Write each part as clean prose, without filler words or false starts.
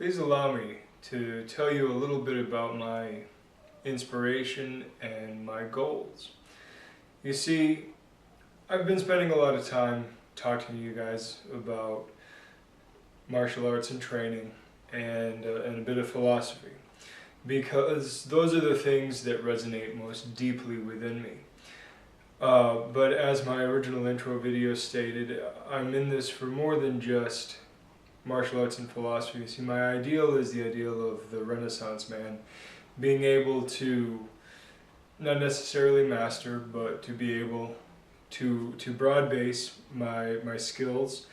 please allow me to tell you a little bit about my inspiration and my goals. You see, I've been spending a lot of time talking to you guys about martial arts and training and a bit of philosophy, because those are the things that resonate most deeply within me. But as my original intro video stated, I'm in this for more than just martial arts and philosophy. See, my ideal is the ideal of the Renaissance man, being able to not necessarily master, but to be able to broad base my skills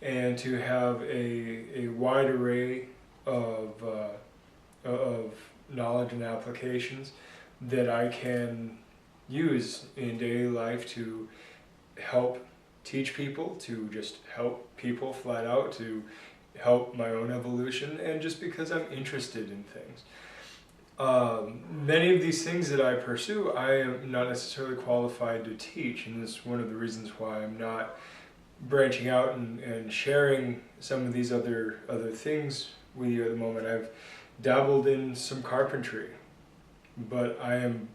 and to have a wide array of knowledge and applications that I can use in daily life to help teach people, to just help people flat out, to help my own evolution, and just because I'm interested in things. Many of these things that I pursue, I am not necessarily qualified to teach, and this is one of the reasons why I'm not branching out and sharing some of these other things with you at the moment. I've dabbled in some carpentry, but I am,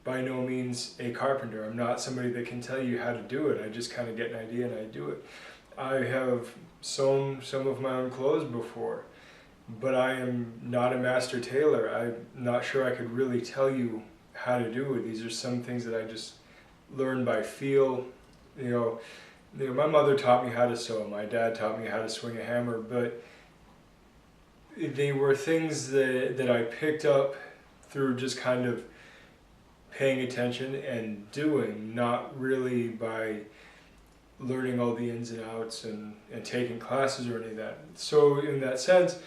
by no means a carpenter. I'm not somebody that can tell you how to do it. I just kind of get an idea and I do it. I have sewn some of my own clothes before, but I am not a master tailor. I'm not sure I could really tell you how to do it. These are some things that I just learned by feel. My mother taught me how to sew. My dad taught me how to swing a hammer, but they were things that I picked up through just kind of paying attention and doing, not really by learning all the ins and outs and taking classes or any of that. So in that sense,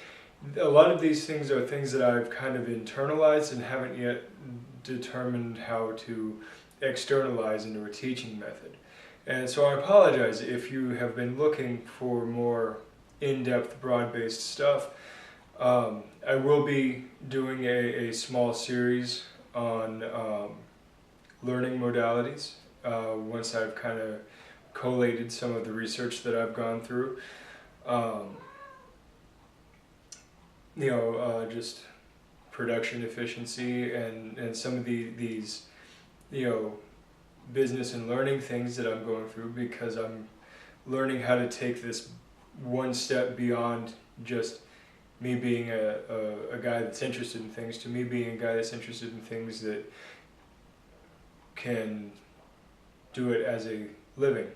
a lot of these things are things that I've kind of internalized and haven't yet determined how to externalize into a teaching method. And so I apologize if you have been looking for more in-depth, broad-based stuff. I will be doing a small series on learning modalities once I've kind of collated some of the research that I've gone through. Just production efficiency and some of these business and learning things that I'm going through, because I'm learning how to take this one step beyond just me being a guy that's interested in things to me being a guy that's interested in things that can do it as a living.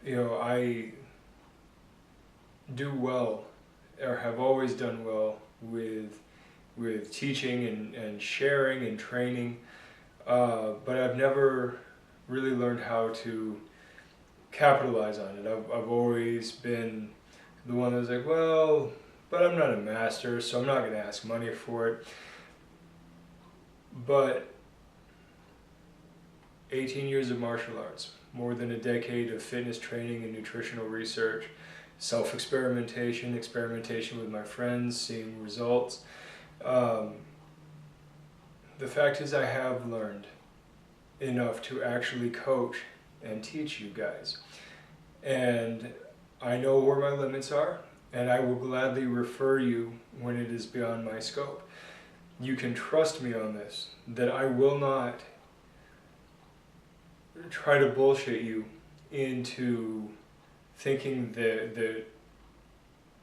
I do well, or have always done well, with teaching and sharing and training, but I've never really learned how to capitalize on it. I've always been the one that's like, well, but I'm not a master, so I'm not going to ask money for it. But 18 years of martial arts, more than a decade of fitness training and nutritional research, self-experimentation, experimentation with my friends, seeing results. The fact is, I have learned enough to actually coach and teach you guys. And I know where my limits are, and I will gladly refer you when it is beyond my scope. You can trust me on this, that I will not try to bullshit you into thinking that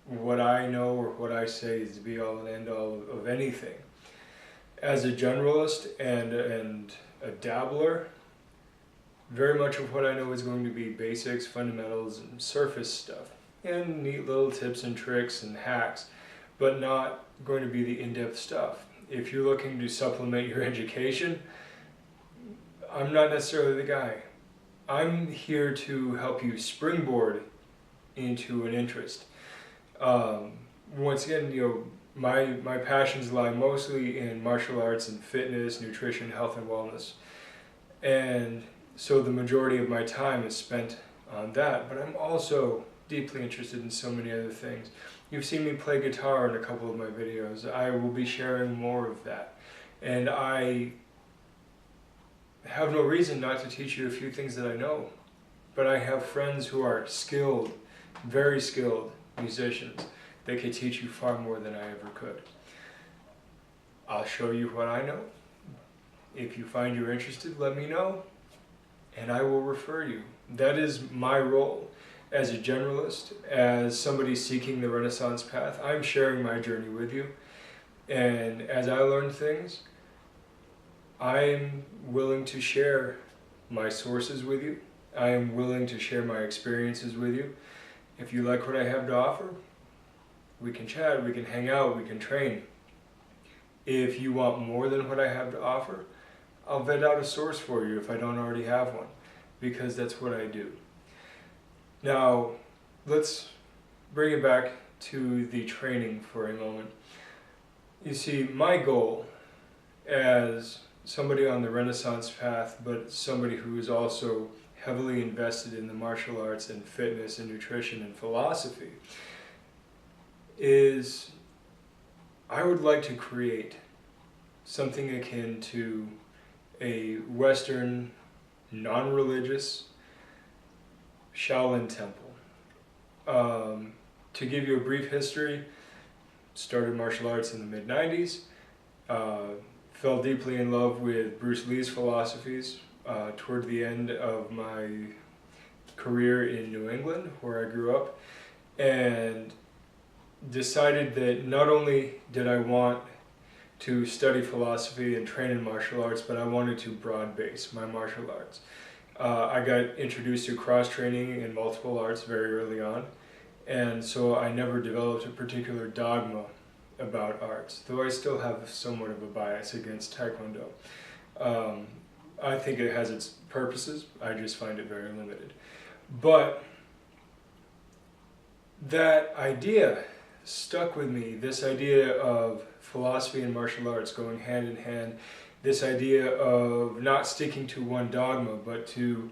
what I know or what I say is the be all and end all of anything. As a generalist and a dabbler, very much of what I know is going to be basics, fundamentals, and surface stuff, and neat little tips and tricks and hacks, but not going to be the in-depth stuff. If you're looking to supplement your education, I'm not necessarily the guy. I'm here to help you springboard into an interest. Once again, my passions lie mostly in martial arts and fitness, nutrition, health and wellness. And so the majority of my time is spent on that, but I'm also deeply interested in so many other things. You've seen me play guitar in a couple of my videos. I will be sharing more of that. And I have no reason not to teach you a few things that I know. But I have friends who are skilled, very skilled musicians that could teach you far more than I ever could. I'll show you what I know. If you find you're interested, let me know, and I will refer you. That is my role as a generalist, as somebody seeking the Renaissance path. I'm sharing my journey with you, and as I learn things, I'm willing to share my sources with you. I am willing to share my experiences with you. If you like what I have to offer, we can chat, we can hang out, we can train. If you want more than what I have to offer, I'll vet out a source for you if I don't already have one, because that's what I do. Now, let's bring it back to the training for a moment. You see, my goal as somebody on the Renaissance path, but somebody who is also heavily invested in the martial arts and fitness and nutrition and philosophy, is I would like to create something akin to a Western, non-religious Shaolin temple. To give you a brief history, started martial arts in the mid-90s, fell deeply in love with Bruce Lee's philosophies toward the end of my career in New England, where I grew up, and decided that not only did I want to study philosophy and train in martial arts, but I wanted to broad base my martial arts. I got introduced to cross-training in multiple arts very early on, and so I never developed a particular dogma about arts, though I still have somewhat of a bias against Taekwondo. I think it has its purposes, I just find it very limited. But that idea stuck with me, this idea of philosophy and martial arts going hand in hand, this idea of not sticking to one dogma, but to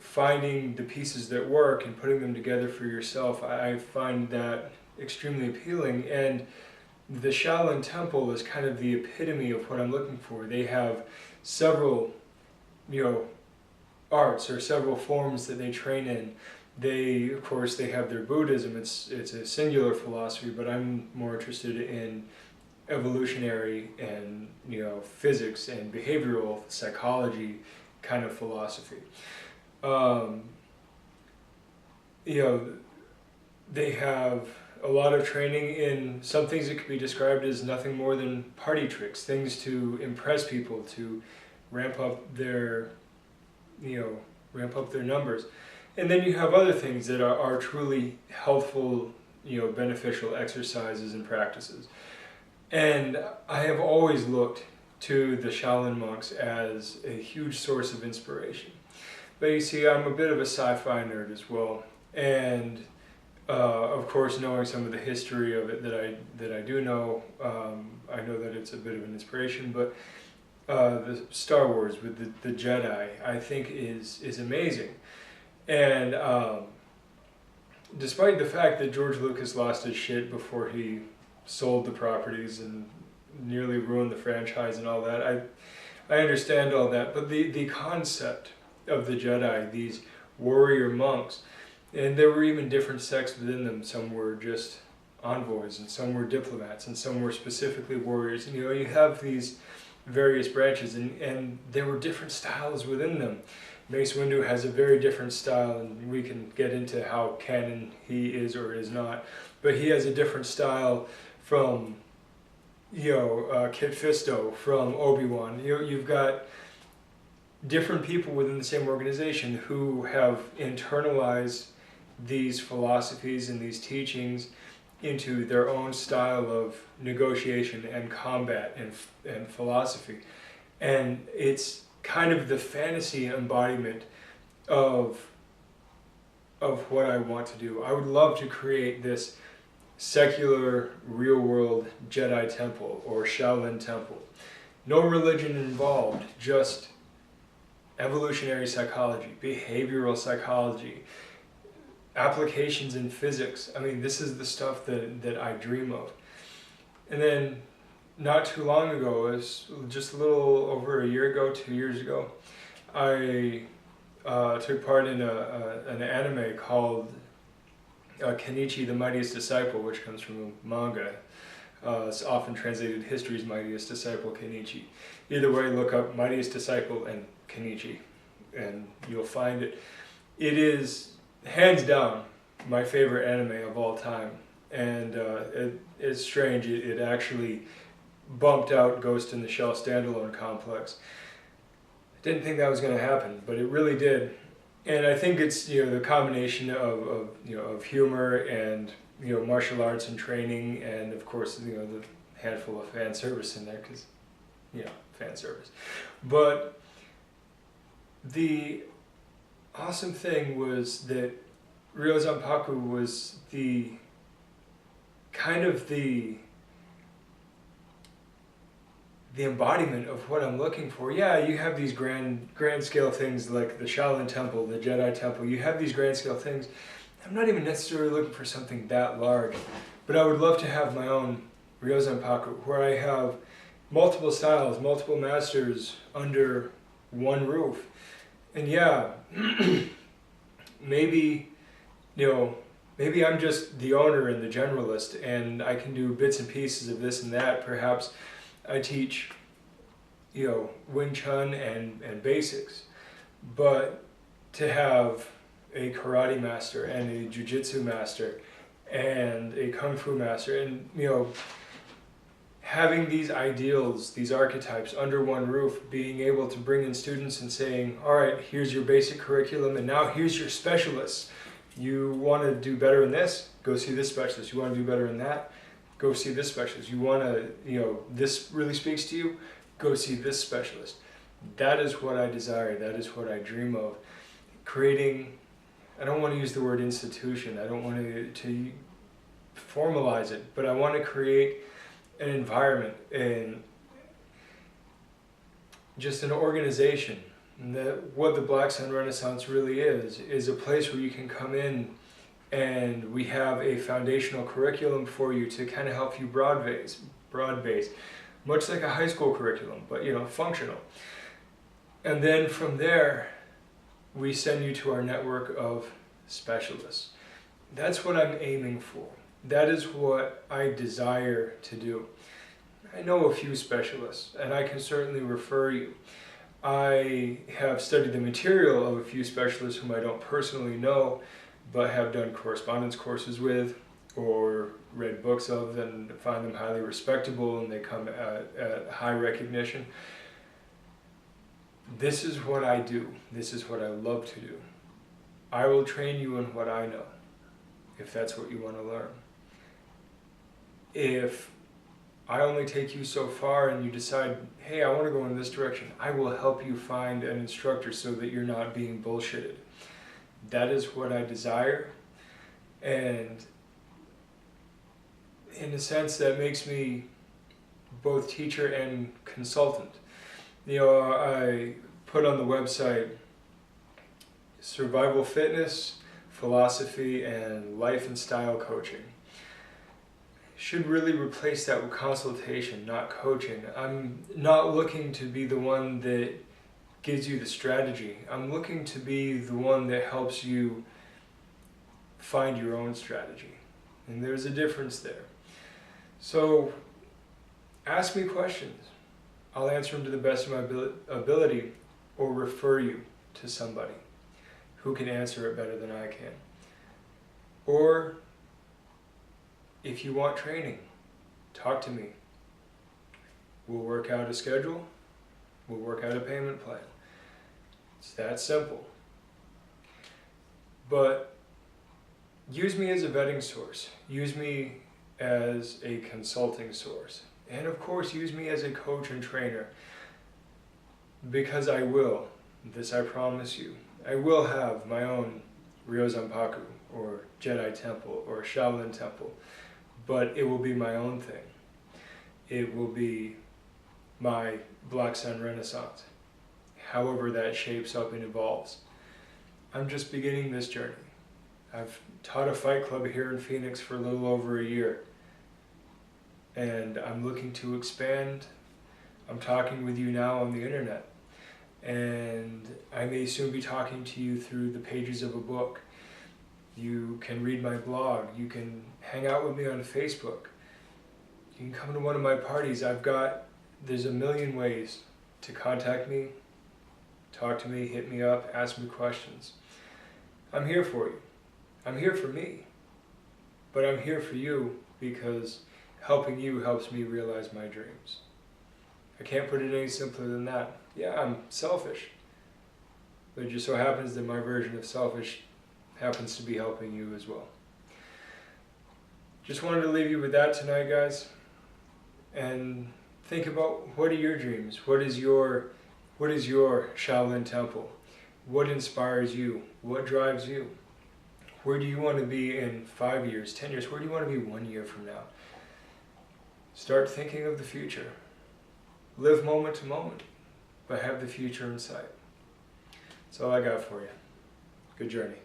finding the pieces that work and putting them together for yourself. I find that extremely appealing, and the Shaolin Temple is kind of the epitome of what I'm looking for. They have several, arts or several forms that they train in. They, of course, they have their Buddhism. It's a singular philosophy, but I'm more interested in evolutionary and physics and behavioral psychology kind of philosophy. They have a lot of training in some things that could be described as nothing more than party tricks, things to impress people, to ramp up their numbers. And then you have other things that are truly helpful, beneficial exercises and practices. And I have always looked to the Shaolin monks as a huge source of inspiration. But you see, I'm a bit of a sci-fi nerd as well, and of course, knowing some of the history of it that I do know, I know that it's a bit of an inspiration. But the Star Wars with the Jedi, I think is amazing. And despite the fact that George Lucas lost his shit before he sold the properties and nearly ruined the franchise and all that, I understand all that. But the concept of the Jedi, these warrior monks, and there were even different sects within them. Some were just envoys, and some were diplomats, and some were specifically warriors. And you have these various branches, and there were different styles within them. Mace Windu has a very different style, and we can get into how canon he is or is not. But he has a different style from, Kit Fisto, from Obi-Wan. You've got different people within the same organization who have internalized these philosophies and these teachings into their own style of negotiation and combat and philosophy. And it's kind of the fantasy embodiment of what I want to do. I would love to create this secular, real-world Jedi temple or Shaolin temple. No religion involved, just evolutionary psychology, behavioral psychology, applications in physics. I mean, this is the stuff that I dream of. And then not too long ago, it was just a little over a year ago, 2 years ago, I took part in an anime called Kenichi the Mightiest Disciple, which comes from a manga. It's often translated History's Mightiest Disciple, Kenichi. Either way, look up Mightiest Disciple and Kenichi, and you'll find it. It is, hands down, my favorite anime of all time. And it's strange, it actually bumped out Ghost in the Shell standalone complex. Didn't think that was going to happen, but it really did. And I think it's the combination of humor and martial arts and training, and of course the handful of fan service in there, because fan service. But the awesome thing was that Ryo Zanpaku was the kind of the embodiment of what I'm looking for. Yeah, you have these grand scale things like the Shaolin Temple, the Jedi Temple. You have these grand scale things. I'm not even necessarily looking for something that large, but I would love to have my own Ryo Zanpaku, where I have multiple styles, multiple masters under one roof. And yeah, maybe I'm just the owner and the generalist, and I can do bits and pieces of this and that. Perhaps I teach, Wing Chun and basics, but to have a karate master and a jiu-jitsu master and a kung fu master, and having these ideals, these archetypes under one roof, being able to bring in students and saying, all right, here's your basic curriculum, and now here's your specialists. You want to do better in this? Go see this specialist. You want to do better in that? Go see this specialist. You want to, this really speaks to you? Go see this specialist. That is what I desire. That is what I dream of. Creating, I don't want to use the word institution. I don't want to formalize it, but I want to create an environment and just an organization. And that what the Black Sun Renaissance really is a place where you can come in, and we have a foundational curriculum for you to kind of help you broad base, much like a high school curriculum, but functional. And then from there, we send you to our network of specialists. That's what I'm aiming for. That is what I desire to do. I know a few specialists, and I can certainly refer you. I have studied the material of a few specialists whom I don't personally know, but have done correspondence courses with, or read books of, and find them highly respectable, and they come at high recognition. This is what I do. This is what I love to do. I will train you in what I know, if that's what you want to learn. If I only take you so far and you decide, hey, I want to go in this direction, I will help you find an instructor so that you're not being bullshitted. That is what I desire, and in a sense that makes me both teacher and consultant. I put on the website survival fitness, philosophy, and life and style coaching. Should really replace that with consultation, not coaching. I'm not looking to be the one that gives you the strategy. I'm looking to be the one that helps you find your own strategy. And there's a difference there. So ask me questions. I'll answer them to the best of my ability, or refer you to somebody who can answer it better than I can. Or if you want training, talk to me. We'll work out a schedule. We'll work out a payment plan. It's that simple. But use me as a vetting source. Use me as a consulting source. And of course, use me as a coach and trainer. Because I will. This I promise you. I will have my own Ryo Zanpaku, or Jedi Temple, or Shaolin Temple. But it will be my own thing. It will be my Black Sun Renaissance. However that shapes up and evolves. I'm just beginning this journey. I've taught a fight club here in Phoenix for a little over a year. And I'm looking to expand. I'm talking with you now on the internet. And I may soon be talking to you through the pages of a book. You can read my blog. You can hang out with me on Facebook. You can come to one of my parties. There's a million ways to contact me, talk to me, hit me up, ask me questions. I'm here for you. I'm here for me. But I'm here for you because helping you helps me realize my dreams. I can't put it any simpler than that. Yeah, I'm selfish. But it just so happens that my version of selfish happens to be helping you as well. Just wanted to leave you with that tonight, guys. And think about, what are your dreams? What is your Shaolin Temple? What inspires you? What drives you? Where do you want to be in 5 years, 10 years? Where do you want to be 1 year from now? Start thinking of the future. Live moment to moment, but have the future in sight. That's all I got for you. Good journey.